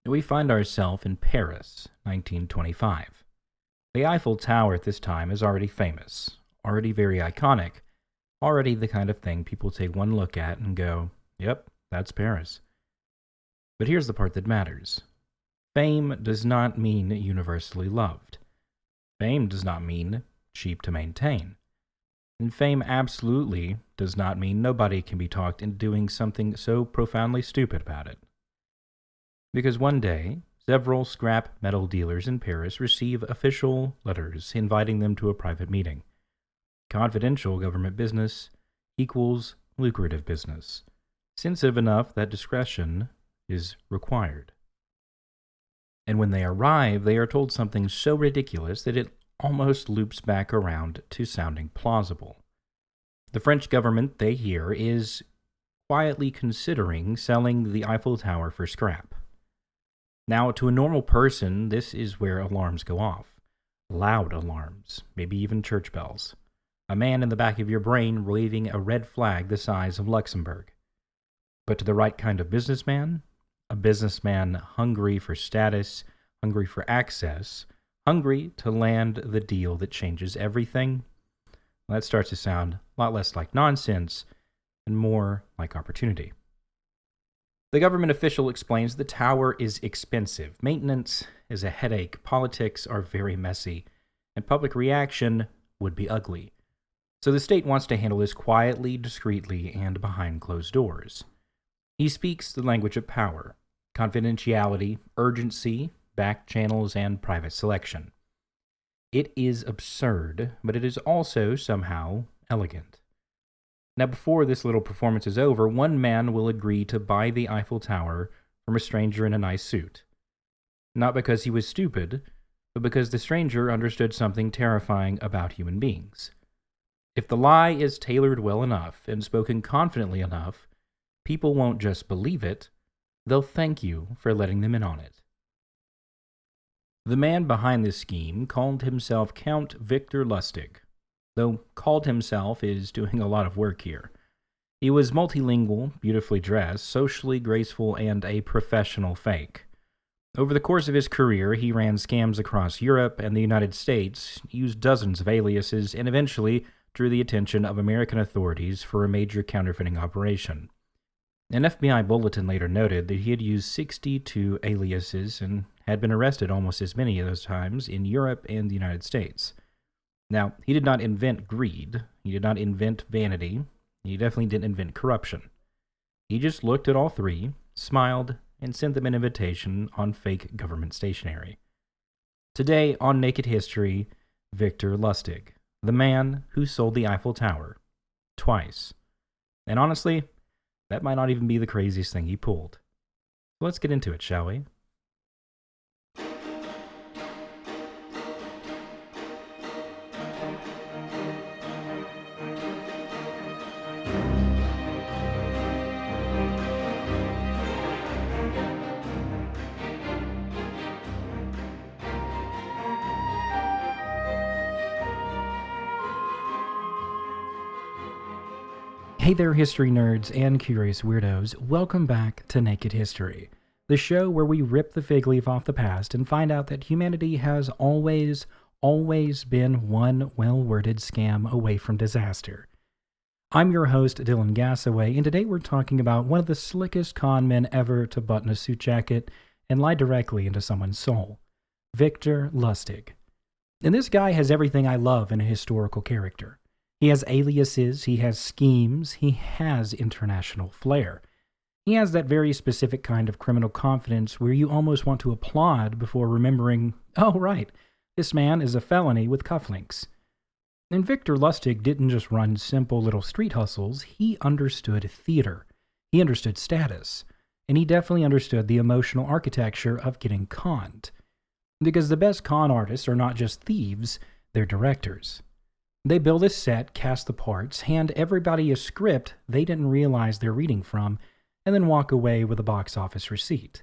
We find ourselves in Paris, 1925. The Eiffel Tower at this time is already famous, already very iconic, already the kind of thing people take one look at and go, yep, that's Paris. But here's the part that matters. Fame does not mean universally loved. Fame does not mean cheap to maintain. And fame absolutely does not mean nobody can be talked into doing something so profoundly stupid about it. Because one day, several scrap metal dealers in Paris receive official letters inviting them to a private meeting. Confidential government business equals lucrative business, sensitive enough that discretion is required. And when they arrive, they are told something so ridiculous that it almost loops back around to sounding plausible. The French government, they hear, is quietly considering selling the Eiffel Tower for scrap. Now, to a normal person, this is where alarms go off. Loud alarms, maybe even church bells. A man in the back of your brain waving a red flag the size of Luxembourg. But to the right kind of businessman, a businessman hungry for status, hungry for access, hungry to land the deal that changes everything, well, that starts to sound a lot less like nonsense and more like opportunity. The government official explains the tower is expensive, maintenance is a headache, politics are very messy, and public reaction would be ugly. So the state wants to handle this quietly, discreetly, and behind closed doors. He speaks the language of power, confidentiality, urgency, back channels, and private selection. It is absurd, but it is also somehow elegant. Now, before this little performance is over, one man will agree to buy the Eiffel Tower from a stranger in a nice suit. Not because he was stupid, but because the stranger understood something terrifying about human beings. If the lie is tailored well enough and spoken confidently enough, people won't just believe it, they'll thank you for letting them in on it. The man behind this scheme called himself Count Victor Lustig, though called himself is doing a lot of work here. He was multilingual, beautifully dressed, socially graceful, and a professional fake. Over the course of his career, he ran scams across Europe and the United States, used dozens of aliases, and eventually drew the attention of American authorities for a major counterfeiting operation. An FBI bulletin later noted that he had used 62 aliases and had been arrested almost as many of those times in Europe and the United States. Now, he did not invent greed, he did not invent vanity, he definitely didn't invent corruption. He just looked at all three, smiled, and sent them an invitation on fake government stationery. Today on Naked History, Victor Lustig, the man who sold the Eiffel Tower. Twice. And honestly, that might not even be the craziest thing he pulled. Let's get into it, shall we? Hey there, history nerds and curious weirdos. Welcome back to Naked History, the show where we rip the fig leaf off the past and find out that humanity has always been one well-worded scam away from disaster. I'm your host, Dyllan Gasaway, and today we're talking about one of the slickest con men ever to button a suit jacket and lie directly into someone's soul, Victor Lustig. And this guy has everything I love in a historical character. He has aliases, he has schemes, he has international flair. He has that very specific kind of criminal confidence where you almost want to applaud before remembering, oh right, this man is a felony with cufflinks. And Victor Lustig didn't just run simple little street hustles, he understood theater, he understood status, and he definitely understood the emotional architecture of getting conned. Because the best con artists are not just thieves, they're directors. They build a set, cast the parts, hand everybody a script they didn't realize they're reading from, and then walk away with a box office receipt.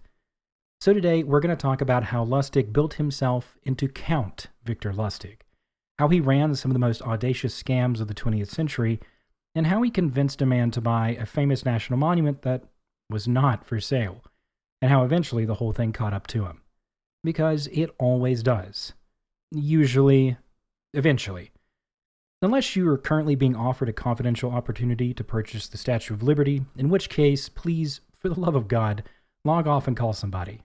So today, we're going to talk about how Lustig built himself into Count Victor Lustig, how he ran some of the most audacious scams of the 20th century, and how he convinced a man to buy a famous national monument that was not for sale, and how eventually the whole thing caught up to him. Because it always does. Usually, eventually. Unless you are currently being offered a confidential opportunity to purchase the Statue of Liberty, in which case, please, for the love of God, log off and call somebody.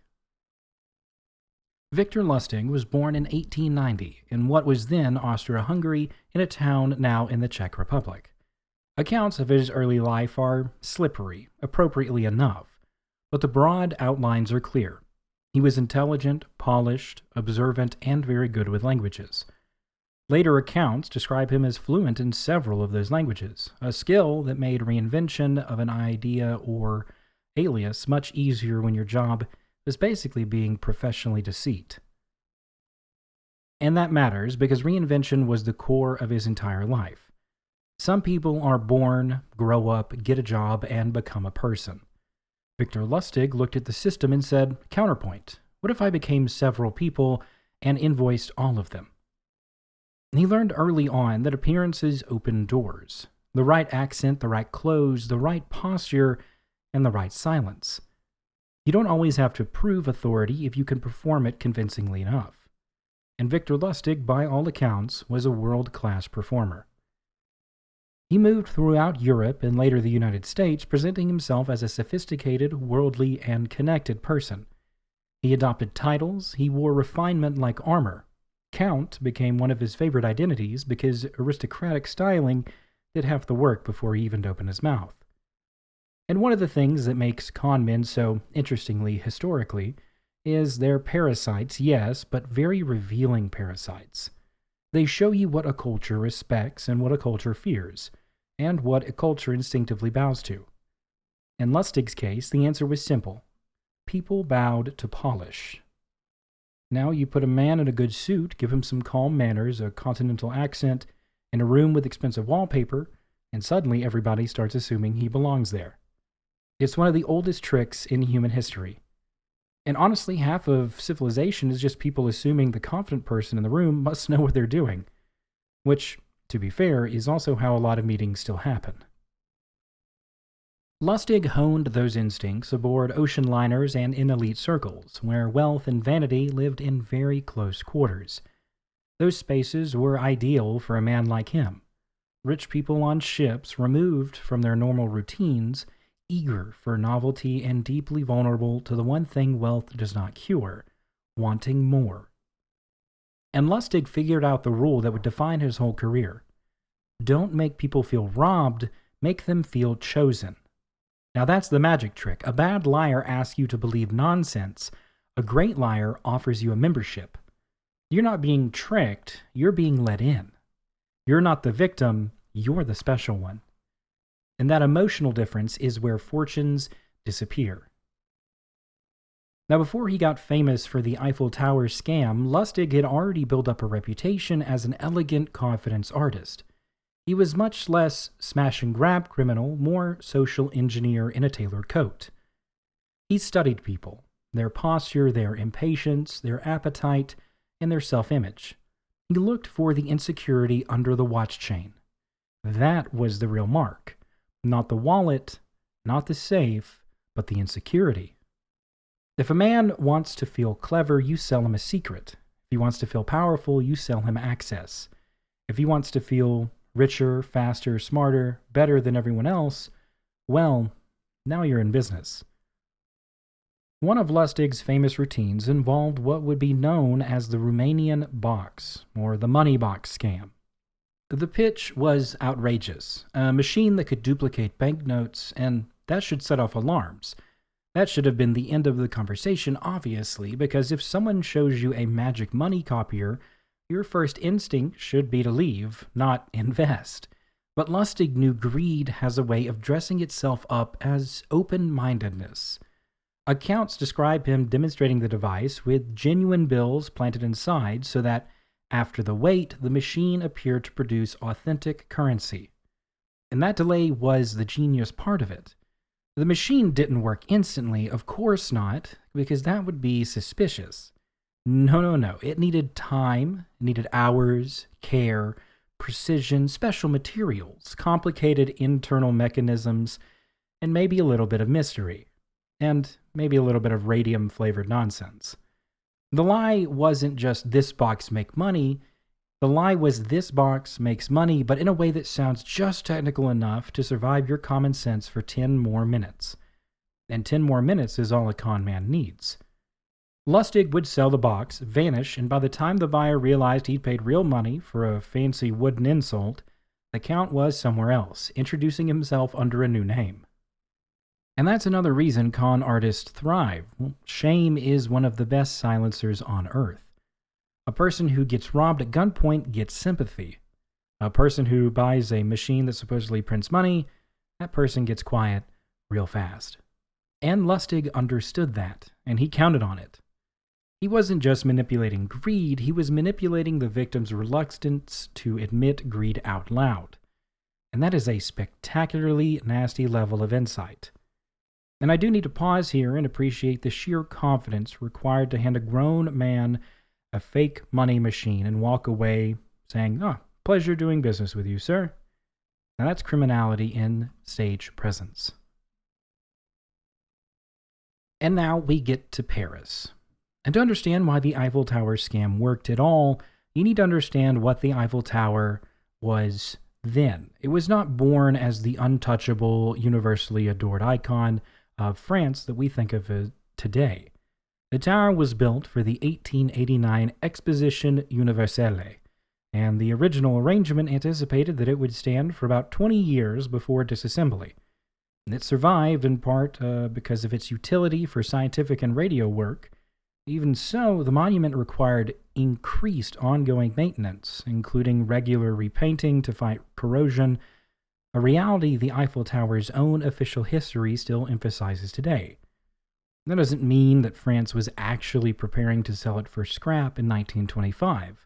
Victor Lustig was born in 1890 in what was then Austria-Hungary in a town now in the Czech Republic. Accounts of his early life are slippery, appropriately enough, but the broad outlines are clear. He was intelligent, polished, observant, and very good with languages. Later accounts describe him as fluent in several of those languages, a skill that made reinvention of an idea or alias much easier when your job is basically being professionally deceit. And that matters because reinvention was the core of his entire life. Some people are born, grow up, get a job, and become a person. Victor Lustig looked at the system and said, counterpoint, what if I became several people and invoiced all of them? He learned early on that appearances open doors. The right accent, the right clothes, the right posture, and the right silence. You don't always have to prove authority if you can perform it convincingly enough. And Victor Lustig, by all accounts, was a world-class performer. He moved throughout Europe and later the United States, presenting himself as a sophisticated, worldly, and connected person. He adopted titles, he wore refinement like armor. Count became one of his favorite identities because aristocratic styling did half the work before he even opened his mouth. And one of the things that makes con men so interestingly historically is they're parasites, yes, but very revealing parasites. They show you what a culture respects and what a culture fears, and what a culture instinctively bows to. In Lustig's case, the answer was simple. People bowed to polish. Now you put a man in a good suit, give him some calm manners, a continental accent, in a room with expensive wallpaper, and suddenly everybody starts assuming he belongs there. It's one of the oldest tricks in human history. And honestly, half of civilization is just people assuming the confident person in the room must know what they're doing. Which, to be fair, is also how a lot of meetings still happen. Lustig honed those instincts aboard ocean liners and in elite circles, where wealth and vanity lived in very close quarters. Those spaces were ideal for a man like him. Rich people on ships, removed from their normal routines, eager for novelty and deeply vulnerable to the one thing wealth does not cure, wanting more. And Lustig figured out the rule that would define his whole career. Don't make people feel robbed, make them feel chosen. Now that's the magic trick. A bad liar asks you to believe nonsense. A great liar offers you a membership. You're not being tricked, you're being let in. You're not the victim, you're the special one. And that emotional difference is where fortunes disappear. Now, before he got famous for the Eiffel Tower scam, Lustig had already built up a reputation as an elegant confidence artist. He was much less smash-and-grab criminal, more social engineer in a tailored coat. He studied people, their posture, their impatience, their appetite, and their self-image. He looked for the insecurity under the watch chain. That was the real mark. Not the wallet, not the safe, but the insecurity. If a man wants to feel clever, you sell him a secret. If he wants to feel powerful, you sell him access. If he wants to feel richer, faster, smarter, better than everyone else, well, now you're in business. One of Lustig's famous routines involved what would be known as the Romanian box, or the money box scam. The pitch was outrageous, a machine that could duplicate banknotes, and that should set off alarms. That should have been the end of the conversation, obviously, because if someone shows you a magic money copier, your first instinct should be to leave, not invest. But Lustig knew greed has a way of dressing itself up as open-mindedness. Accounts describe him demonstrating the device with genuine bills planted inside so that, after the wait, the machine appeared to produce authentic currency. And that delay was the genius part of it. The machine didn't work instantly, of course not, because that would be suspicious. No. It needed time, it needed hours, care, precision, special materials, complicated internal mechanisms, and maybe a little bit of mystery. And maybe a little bit of radium-flavored nonsense. The lie wasn't just this box make money. The lie was this box makes money, but in a way that sounds just technical enough to survive your common sense for 10 more minutes. And 10 more minutes is all a con man needs. Lustig would sell the box, vanish, and by the time the buyer realized he'd paid real money for a fancy wooden insult, the Count was somewhere else, introducing himself under a new name. And that's another reason con artists thrive. Well, shame is one of the best silencers on earth. A person who gets robbed at gunpoint gets sympathy. A person who buys a machine that supposedly prints money, that person gets quiet real fast. And Lustig understood that, and he counted on it. He wasn't just manipulating greed, he was manipulating the victim's reluctance to admit greed out loud. And that is a spectacularly nasty level of insight. And I do need to pause here and appreciate the sheer confidence required to hand a grown man a fake money machine and walk away saying, pleasure doing business with you, sir. Now that's criminality in stage presence. And now we get to Paris. And to understand why the Eiffel Tower scam worked at all, you need to understand what the Eiffel Tower was then. It was not born as the untouchable, universally adored icon of France that we think of as today. The tower was built for the 1889 Exposition Universelle, and the original arrangement anticipated that it would stand for about 20 years before disassembly. And it survived in part because of its utility for scientific and radio work. Even so, the monument required increased ongoing maintenance, including regular repainting to fight corrosion, a reality the Eiffel Tower's own official history still emphasizes today. That doesn't mean that France was actually preparing to sell it for scrap in 1925.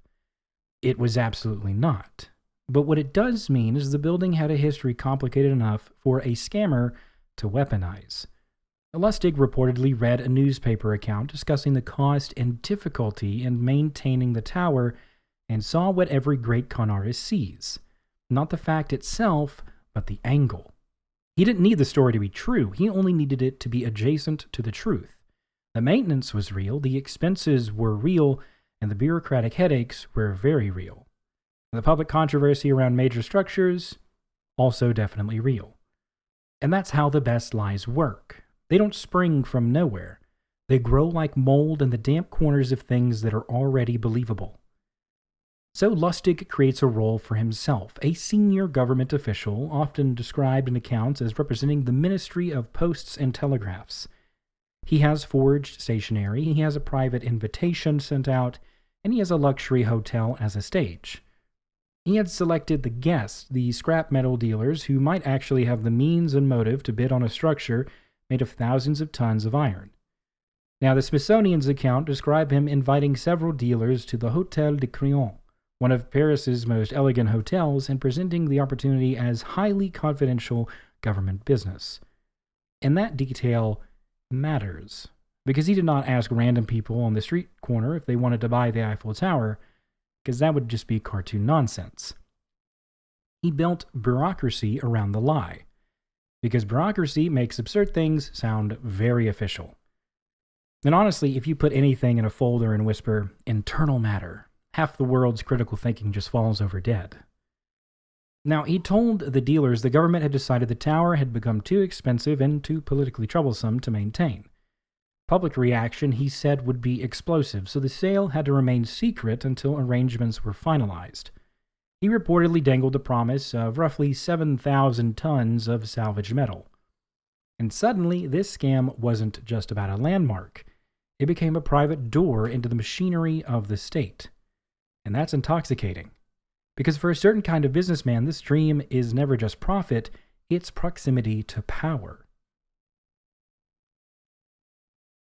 It was absolutely not. But what it does mean is the building had a history complicated enough for a scammer to weaponize. Lustig reportedly read a newspaper account discussing the cost and difficulty in maintaining the tower and saw what every great con artist sees. Not the fact itself, but the angle. He didn't need the story to be true, he only needed it to be adjacent to the truth. The maintenance was real, the expenses were real, and the bureaucratic headaches were very real. The public controversy around major structures, also definitely real. And that's how the best lies work. They don't spring from nowhere. They grow like mold in the damp corners of things that are already believable. So Lustig creates a role for himself, a senior government official, often described in accounts as representing the Ministry of Posts and Telegraphs. He has forged stationery, he has a private invitation sent out, and he has a luxury hotel as a stage. He had selected the guests, the scrap metal dealers who might actually have the means and motive to bid on a structure made of thousands of tons of iron. Now, the Smithsonian's account described him inviting several dealers to the Hôtel de Crillon, one of Paris's most elegant hotels, and presenting the opportunity as highly confidential government business. And that detail matters, because he did not ask random people on the street corner if they wanted to buy the Eiffel Tower, because that would just be cartoon nonsense. He built bureaucracy around the lie, because bureaucracy makes absurd things sound very official. And honestly, if you put anything in a folder and whisper, internal matter, half the world's critical thinking just falls over dead. Now, he told the dealers the government had decided the tower had become too expensive and too politically troublesome to maintain. Public reaction, he said, would be explosive, so the sale had to remain secret until arrangements were finalized. He reportedly dangled the promise of roughly 7,000 tons of salvaged metal. And suddenly, this scam wasn't just about a landmark. It became a private door into the machinery of the state. And that's intoxicating. Because for a certain kind of businessman, this dream is never just profit, it's proximity to power.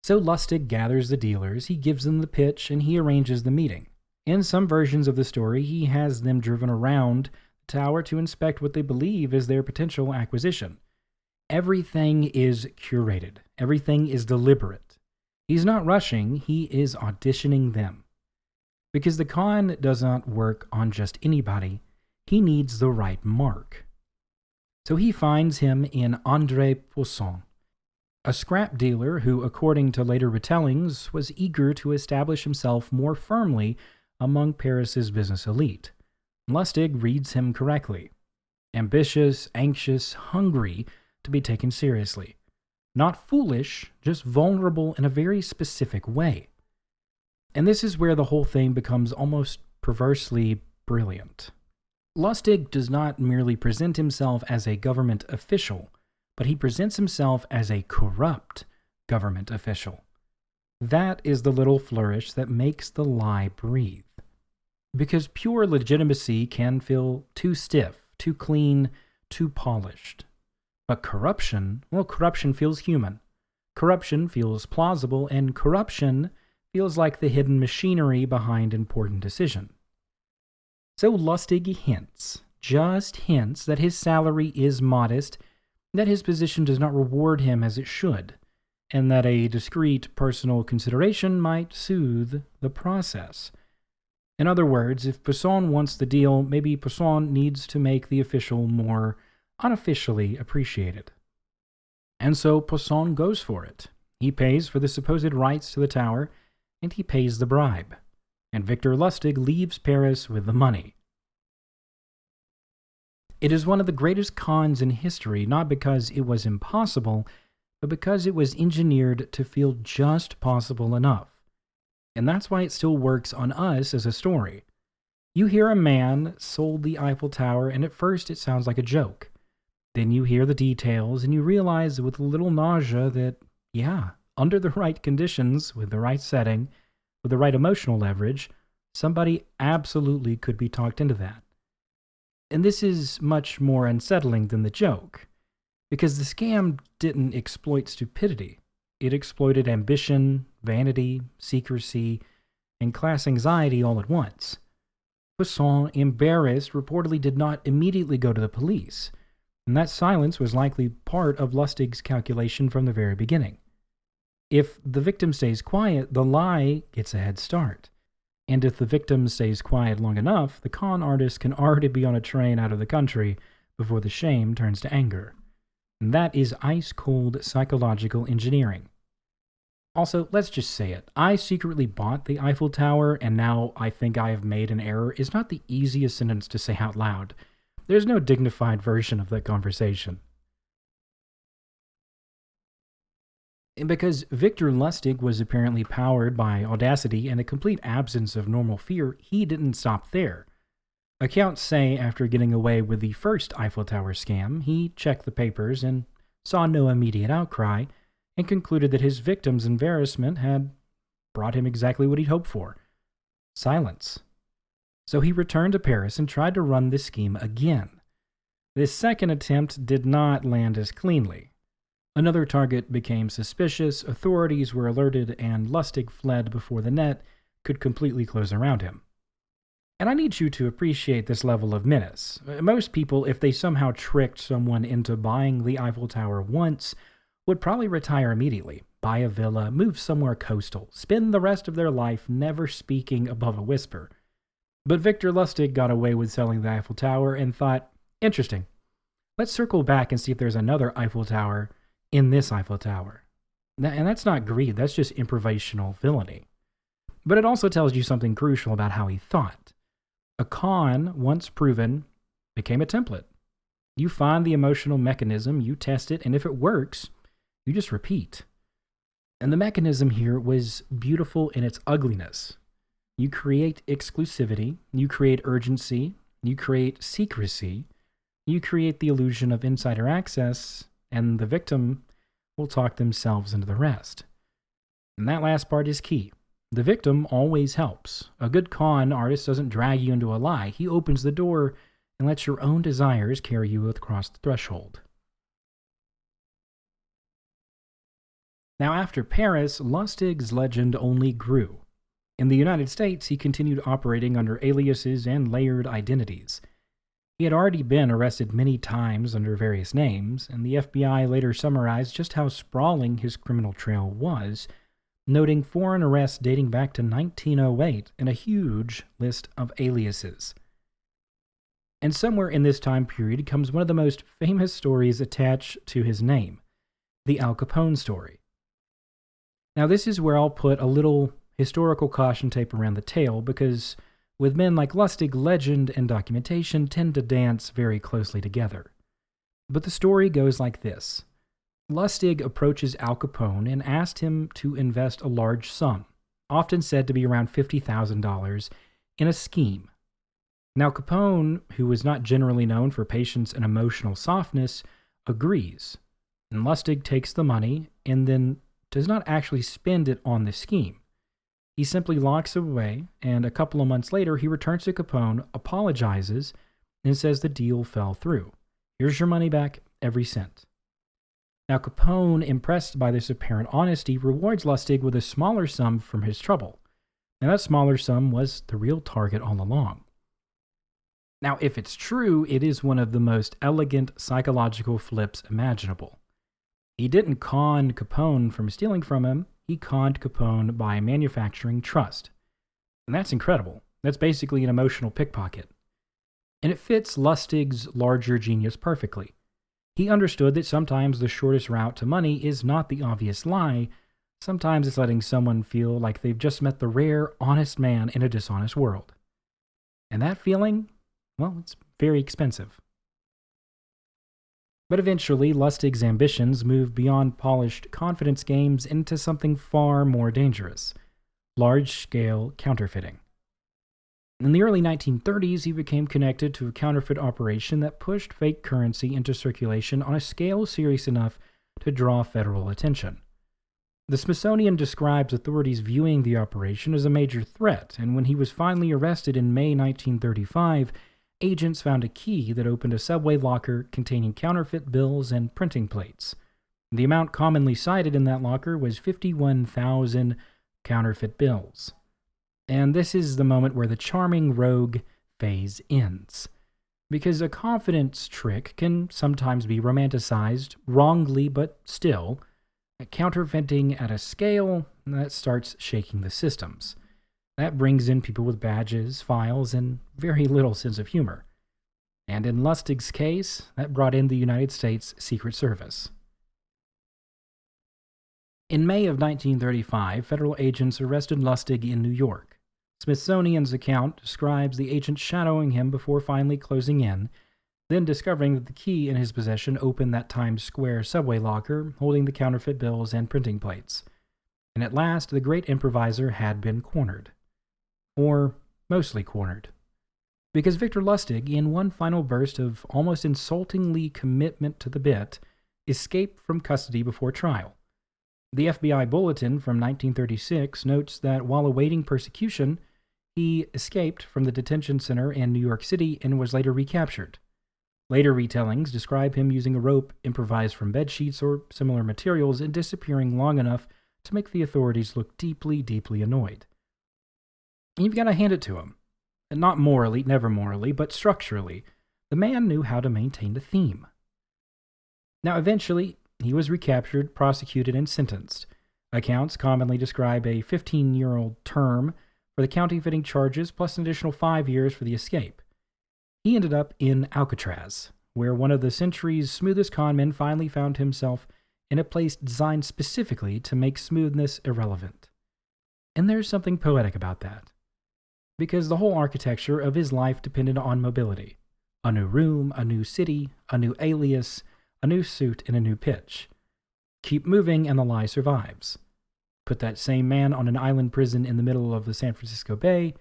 So Lustig gathers the dealers, he gives them the pitch, and he arranges the meeting. In some versions of the story, he has them driven around the tower to inspect what they believe is their potential acquisition. Everything is curated. Everything is deliberate. He's not rushing, he is auditioning them. Because the con does not work on just anybody, he needs the right mark. So he finds him in André Poisson. a scrap dealer who, according to later retellings, was eager to establish himself more firmly among Paris's business elite. Lustig reads him correctly. Ambitious, anxious, hungry to be taken seriously. Not foolish, just vulnerable in a very specific way. And this is where the whole thing becomes almost perversely brilliant. Lustig does not merely present himself as a government official, but he presents himself as a corrupt government official. That is the little flourish that makes the lie breathe. Because pure legitimacy can feel too stiff, too clean, too polished. But corruption feels human. Corruption feels plausible, and corruption feels like the hidden machinery behind important decision. So Lustig hints, just hints, that his salary is modest, that his position does not reward him as it should, and that a discreet personal consideration might soothe the process. In other words, if Poisson wants the deal, maybe Poisson needs to make the official more unofficially appreciated. And so Poisson goes for it. He pays for the supposed rights to the tower, and he pays the bribe. And Victor Lustig leaves Paris with the money. It is one of the greatest cons in history, not because it was impossible, but because it was engineered to feel just possible enough. And that's why it still works on us as a story. You hear a man sold the Eiffel Tower, and at first it sounds like a joke. Then you hear the details, and you realize with a little nausea that, yeah, under the right conditions, with the right setting, with the right emotional leverage, somebody absolutely could be talked into that. And this is much more unsettling than the joke, because the scam didn't exploit stupidity. It exploited ambition, vanity, secrecy, and class anxiety all at once. Poisson, embarrassed, reportedly did not immediately go to the police, and that silence was likely part of Lustig's calculation from the very beginning. If the victim stays quiet, the lie gets a head start. And if the victim stays quiet long enough, the con artist can already be on a train out of the country before the shame turns to anger. And that is ice-cold psychological engineering. Also, let's just say it. I secretly bought the Eiffel Tower, and now I think I have made an error is not the easiest sentence to say out loud. There's no dignified version of that conversation. And because Victor Lustig was apparently powered by audacity and a complete absence of normal fear, he didn't stop there. Accounts say after getting away with the first Eiffel Tower scam, he checked the papers and saw no immediate outcry, and concluded that his victim's embarrassment had brought him exactly what he'd hoped for: silence. So he returned to Paris and tried to run this scheme again. This second attempt did not land as cleanly. Another target became suspicious, authorities were alerted, and Lustig fled before the net could completely close around him. And I need you to appreciate this level of menace. Most people, if they somehow tricked someone into buying the Eiffel Tower once, would probably retire immediately, buy a villa, move somewhere coastal, spend the rest of their life never speaking above a whisper. But Victor Lustig got away with selling the Eiffel Tower and thought, interesting, let's circle back and see if there's another Eiffel Tower in this Eiffel Tower. And that's not greed, that's just improvisational villainy. But it also tells you something crucial about how he thought. A con, once proven, became a template. You find the emotional mechanism, you test it, and if it works, you just repeat. And the mechanism here was beautiful in its ugliness. You create exclusivity, you create urgency, you create secrecy, you create the illusion of insider access, and the victim will talk themselves into the rest. And that last part is key. The victim always helps. A good con artist doesn't drag you into a lie. He opens the door and lets your own desires carry you across the threshold. Now, after Paris, Lustig's legend only grew. In the United States, he continued operating under aliases and layered identities. He had already been arrested many times under various names, and the FBI later summarized just how sprawling his criminal trail was, noting foreign arrests dating back to 1908 and a huge list of aliases. And somewhere in this time period comes one of the most famous stories attached to his name. the Al Capone story. Now, this is where I'll put a little historical caution tape around the tale, because with men like Lustig, legend and documentation tend to dance very closely together. But the story goes like this. Lustig approaches Al Capone and asked him to invest a large sum, often said to be around $50,000, in a scheme. Now, Capone, who was not generally known for patience and emotional softness, agrees, and Lustig takes the money and then does not actually spend it on the scheme. He simply locks it away, and a couple of months later, he returns to Capone, apologizes, and says the deal fell through. Here's your money back, every cent. Now, Capone, impressed by this apparent honesty, rewards Lustig with a smaller sum from his trouble. And that smaller sum was the real target all along. Now, if it's true, it is one of the most elegant psychological flips imaginable. He didn't con Capone from stealing from him, he conned Capone by manufacturing trust. And that's incredible. That's basically an emotional pickpocket. And it fits Lustig's larger genius perfectly. He understood that sometimes the shortest route to money is not the obvious lie. Sometimes it's letting someone feel like they've just met the rare, honest man in a dishonest world. And that feeling, well, it's very expensive. But eventually, Lustig's ambitions moved beyond polished confidence games into something far more dangerous: large-scale counterfeiting. In the early 1930s, he became connected to a counterfeit operation that pushed fake currency into circulation on a scale serious enough to draw federal attention. The Smithsonian describes authorities viewing the operation as a major threat, and when he was finally arrested in May 1935, agents found a key that opened a subway locker containing counterfeit bills and printing plates. The amount commonly cited in that locker was 51,000 counterfeit bills. And this is the moment where the charming rogue phase ends. Because a confidence trick can sometimes be romanticized, wrongly but still, counterfeiting at a scale that starts shaking the systems. That brings in people with badges, files, and very little sense of humor. And in Lustig's case, that brought in the United States Secret Service. In May of 1935, federal agents arrested Lustig in New York. Smithsonian's account describes the agents shadowing him before finally closing in, then discovering that the key in his possession opened that Times Square subway locker holding the counterfeit bills and printing plates. And at last, the great improviser had been cornered. Or mostly cornered. Because Victor Lustig, in one final burst of almost insultingly commitment to the bit, escaped from custody before trial. The FBI bulletin from 1936 notes that while awaiting persecution, he escaped from the detention center in New York City and was later recaptured. Later retellings describe him using a rope improvised from bedsheets or similar materials and disappearing long enough to make the authorities look deeply, deeply annoyed. And you've got to hand it to him. And not morally, never morally, but structurally. The man knew how to maintain the theme. Now, eventually, he was recaptured, prosecuted, and sentenced. Accounts commonly describe a 15-year-old term for the counterfeiting charges, plus an additional 5 years for the escape. He ended up in Alcatraz, where one of the century's smoothest conmen finally found himself in a place designed specifically to make smoothness irrelevant. And there's something poetic about that. Because the whole architecture of his life depended on mobility. A new room, a new city, a new alias, a new suit, and a new pitch. Keep moving and the lie survives. Put that same man on an island prison in the middle of the San Francisco Bay,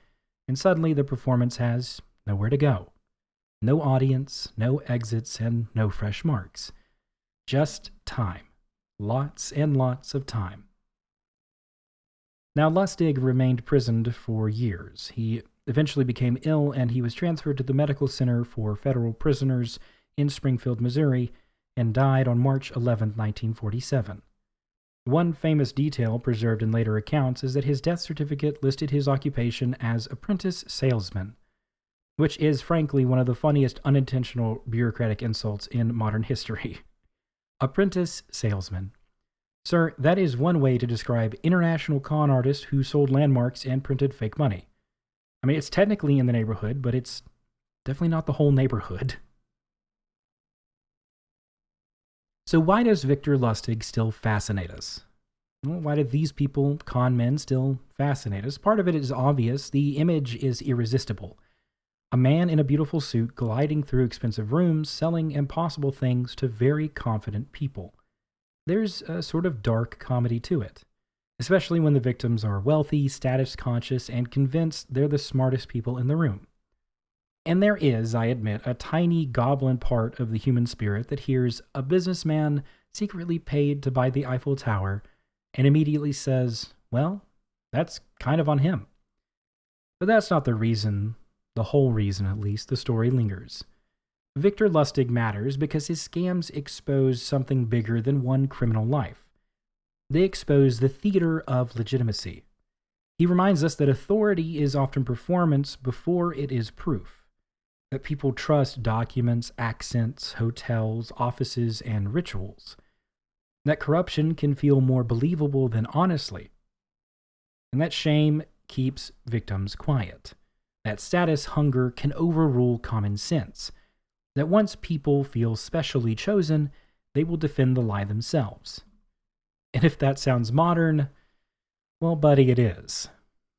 and suddenly the performance has nowhere to go. No audience, no exits, and no fresh marks. Just time. Lots and lots of time. Now, Lustig remained imprisoned for years. He eventually became ill, and he was transferred to the Medical Center for Federal Prisoners in Springfield, Missouri, and died on March 11, 1947. One famous detail preserved in later accounts is that his death certificate listed his occupation as apprentice salesman, which is, frankly, one of the funniest unintentional bureaucratic insults in modern history. Apprentice salesman. Sir, that is one way to describe international con artist who sold landmarks and printed fake money. I mean, it's technically in the neighborhood, but it's definitely not the whole neighborhood. So why does Victor Lustig still fascinate us? Well, why do these people, con men, still fascinate us? Part of it is obvious. The image is irresistible. A man in a beautiful suit gliding through expensive rooms, selling impossible things to very confident people. There's a sort of dark comedy to it, especially when the victims are wealthy, status conscious, and convinced they're the smartest people in the room. And there is, I admit, a tiny goblin part of the human spirit that hears a businessman secretly paid to buy the Eiffel Tower and immediately says, well, that's kind of on him. But that's not the reason, the whole reason at least, the story lingers. Victor Lustig matters because his scams expose something bigger than one criminal life. They expose the theater of legitimacy. He reminds us that authority is often performance before it is proof. That people trust documents, accents, hotels, offices, and rituals. That corruption can feel more believable than honestly. And that shame keeps victims quiet. That status hunger can overrule common sense. That once people feel specially chosen, they will defend the lie themselves. And if that sounds modern, well, buddy, it is.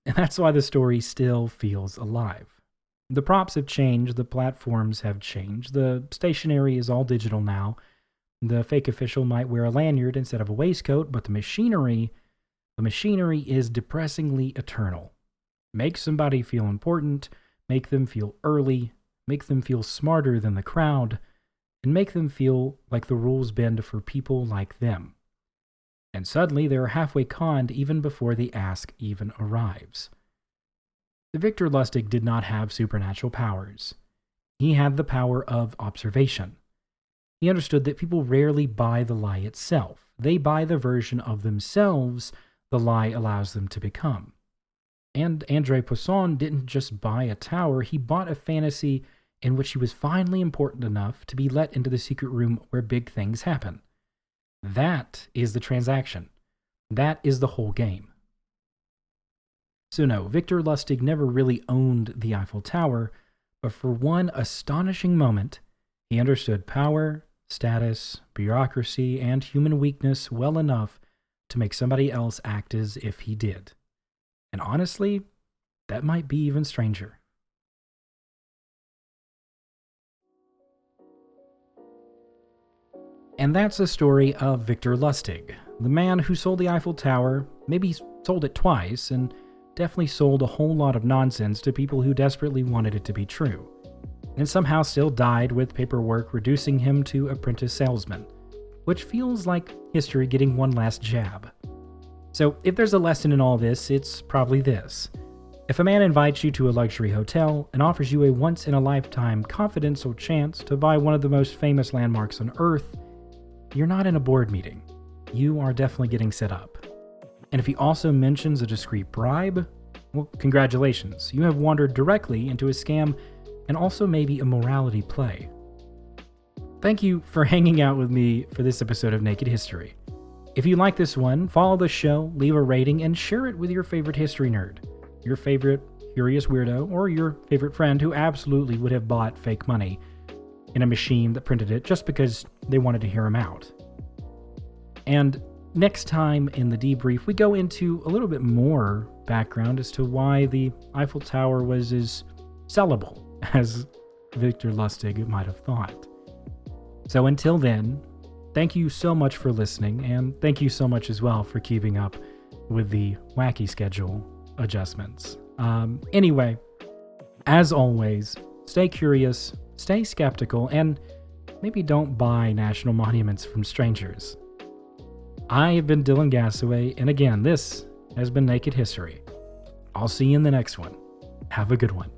And that's why the story still feels alive. The props have changed, the platforms have changed, the stationery is all digital now. The fake official might wear a lanyard instead of a waistcoat, but the machinery is depressingly eternal. Make somebody feel important, make them feel early, make them feel smarter than the crowd, and make them feel like the rules bend for people like them. And suddenly they are halfway conned even before the ask even arrives. Victor Lustig did not have supernatural powers. He had the power of observation. He understood that people rarely buy the lie itself. They buy the version of themselves the lie allows them to become. And André Poisson didn't just buy a tower, he bought a fantasy in which he was finally important enough to be let into the secret room where big things happen. That is the transaction. That is the whole game. So no, Victor Lustig never really owned the Eiffel Tower, but for one astonishing moment, he understood power, status, bureaucracy, and human weakness well enough to make somebody else act as if he did. And honestly, that might be even stranger. And that's the story of Victor Lustig, the man who sold the Eiffel Tower, maybe sold it twice, and definitely sold a whole lot of nonsense to people who desperately wanted it to be true, and somehow still died with paperwork reducing him to apprentice salesman, which feels like history getting one last jab. So if there's a lesson in all this, it's probably this. If a man invites you to a luxury hotel and offers you a once-in-a-lifetime confidential chance to buy one of the most famous landmarks on Earth, you're not in a board meeting. You are definitely getting set up. And if he also mentions a discreet bribe, well, congratulations, you have wandered directly into a scam and also maybe a morality play. Thank you for hanging out with me for this episode of Naked History. If you like this one, follow the show, leave a rating, and share it with your favorite history nerd, your favorite curious weirdo, or your favorite friend who absolutely would have bought fake money in a machine that printed it just because they wanted to hear him out. And next time in the debrief, we go into a little bit more background as to why the Eiffel Tower was as sellable as Victor Lustig might have thought. So until then, thank you so much for listening, and thank you so much as well for keeping up with the wacky schedule adjustments. Anyway, as always, stay curious, stay skeptical, and maybe don't buy national monuments from strangers. I have been Dyllan Gasaway, and again, this has been Naked History. I'll see you in the next one. Have a good one.